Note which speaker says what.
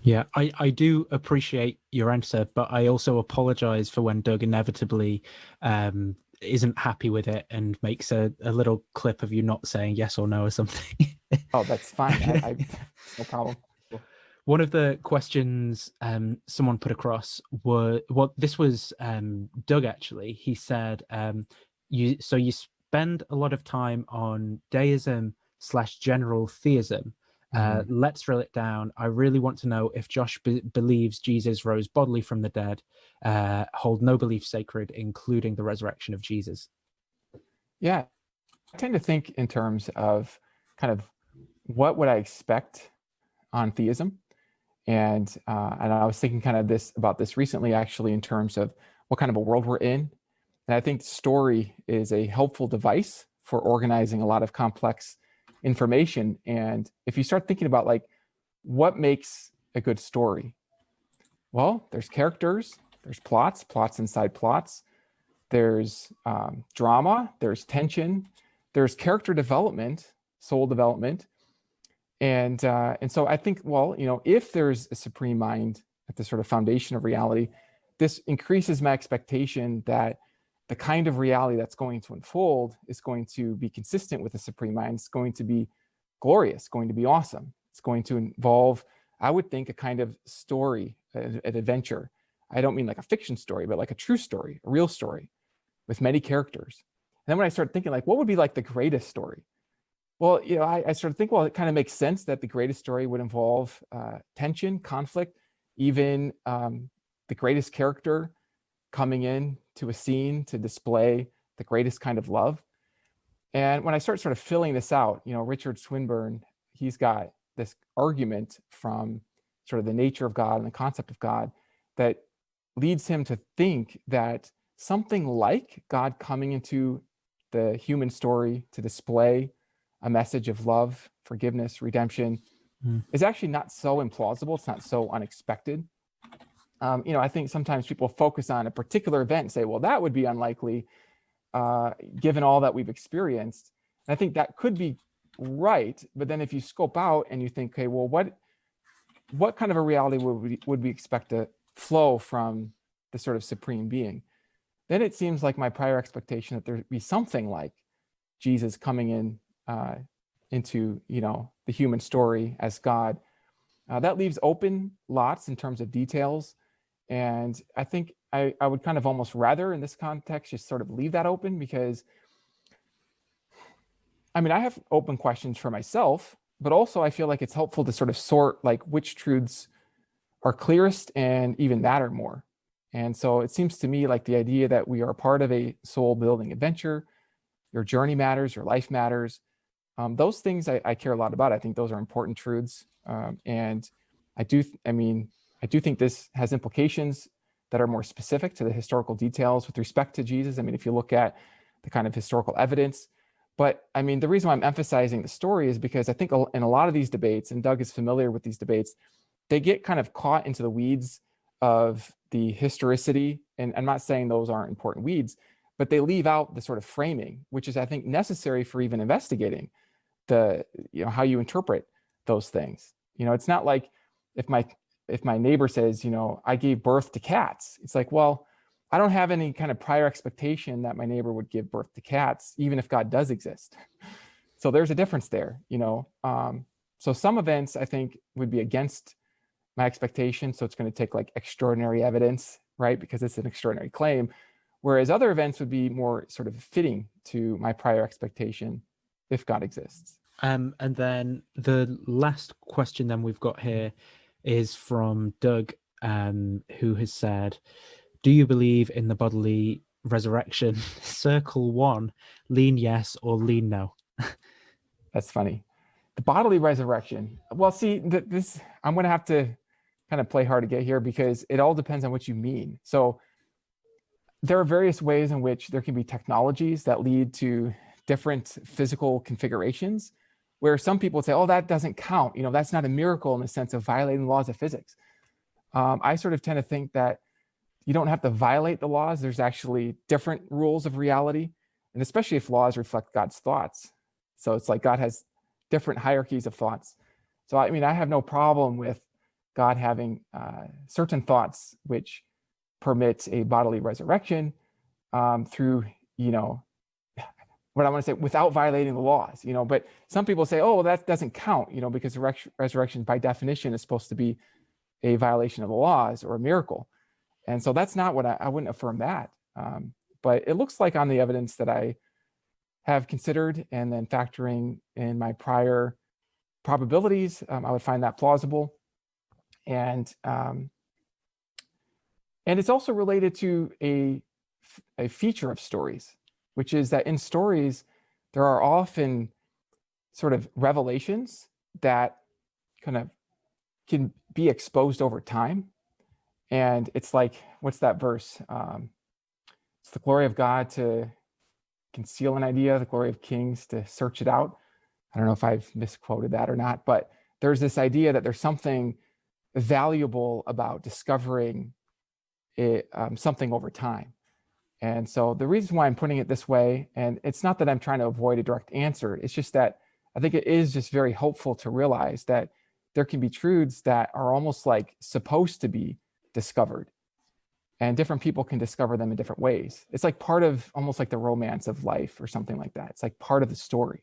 Speaker 1: Yeah, I do appreciate your answer, but I also apologize for when Doug inevitably isn't happy with it and makes a little clip of you not saying yes or no or something.
Speaker 2: Oh, that's fine. It's no problem. Cool.
Speaker 1: One of the questions someone put across were well, this was Doug actually. He said, you spend a lot of time on deism slash general theism.
Speaker 2: Mhm.
Speaker 1: Let's drill it down. I really want to know if Josh believes Jesus rose bodily from the dead, hold no belief sacred, including the resurrection of Jesus.
Speaker 2: Yeah, I tend to think in terms of kind of what would I expect on theism, and I was thinking kind of about this recently, actually, in terms of what kind of a world we're in. And I think story is a helpful device for organizing a lot of complex information. And if you start thinking about like what makes a good story, well, there's characters, there's plots inside plots, there's drama, there's tension, there's character development, soul development, and so I think, well, if there's a supreme mind at the sort of foundation of reality, this increases my expectation that the kind of reality that's going to unfold is going to be consistent with the supreme mind. It's going to be glorious, going to be awesome. It's going to involve, I would think, a kind of story, an adventure. I don't mean like a fiction story, but like a true story, a real story with many characters. And then when I started thinking, like, what would be like the greatest story? Well, I sort of think, well, it kind of makes sense that the greatest story would involve tension, conflict, even the greatest character coming in to a scene to display the greatest kind of love. And when I start sort of filling this out, Richard Swinburne, he's got this argument from sort of the nature of God and the concept of God that leads him to think that something like God coming into the human story to display a message of love, forgiveness, redemption is actually not so implausible. It's not so unexpected. I think sometimes people focus on a particular event and say, well, that would be unlikely given all that we've experienced. And I think that could be right. But then if you scope out and you think, okay, well, what kind of a reality would we expect to flow from the sort of supreme being? Then it seems like my prior expectation that there'd be something like Jesus coming in into the human story as God. That leaves open lots in terms of details, and I think I would kind of almost rather in this context just sort of leave that open, because I mean I have open questions for myself, but also I feel like it's helpful to sort of sort like which truths are clearest and even matter more. And so it seems to me like the idea that we are part of a soul building adventure, your journey matters, your life matters. Those things I care a lot about. I think those are important truths. And I do think this has implications that are more specific to the historical details with respect to Jesus. I mean, if you look at the kind of historical evidence, but I mean, the reason why I'm emphasizing the story is because I think in a lot of these debates, and Doug is familiar with these debates, they get kind of caught into the weeds of the historicity. And I'm not saying those aren't important weeds, but they leave out the sort of framing, which is, I think, necessary for even investigating how you interpret those things. It's not like if my neighbor says, I gave birth to cats, it's like, well, I don't have any kind of prior expectation that my neighbor would give birth to cats, even if God does exist. So there's a difference there. So some events I think would be against my expectation, so it's going to take like extraordinary evidence, right, because it's an extraordinary claim, whereas other events would be more sort of fitting to my prior expectation if God exists.
Speaker 1: And then the last question then we've got here is from Doug, who has said, do you believe in the bodily resurrection? Circle one, lean yes or lean no.
Speaker 2: That's funny. The bodily resurrection. Well, see, this I'm going to have to kind of play hard to get here because it all depends on what you mean. So there are various ways in which there can be technologies that lead to different physical configurations, where some people would say, oh, that doesn't count. That's not a miracle in the sense of violating the laws of physics. I sort of tend to think that you don't have to violate the laws. There's actually different rules of reality, and especially if laws reflect God's thoughts. So it's like God has different hierarchies of thoughts. So I mean, I have no problem with God having certain thoughts which permit a bodily resurrection through, what I want to say, without violating the laws, but some people say, oh, well, that doesn't count, because resurrection by definition is supposed to be a violation of the laws or a miracle. And so that's not what I wouldn't affirm that. But it looks like on the evidence that I have considered and then factoring in my prior probabilities, I would find that plausible. And it's also related to a feature of stories, which is that in stories, there are often sort of revelations that kind of can be exposed over time. And it's like, what's that verse? It's the glory of God to conceal an idea, the glory of kings to search it out. I don't know if I've misquoted that or not, but there's this idea that there's something valuable about discovering something over time. And so the reason why I'm putting it this way, and it's not that I'm trying to avoid a direct answer, it's just that I think it is just very helpful to realize that there can be truths that are almost like supposed to be discovered, and different people can discover them in different ways. It's like part of almost like the romance of life or something like that. It's like part of the story.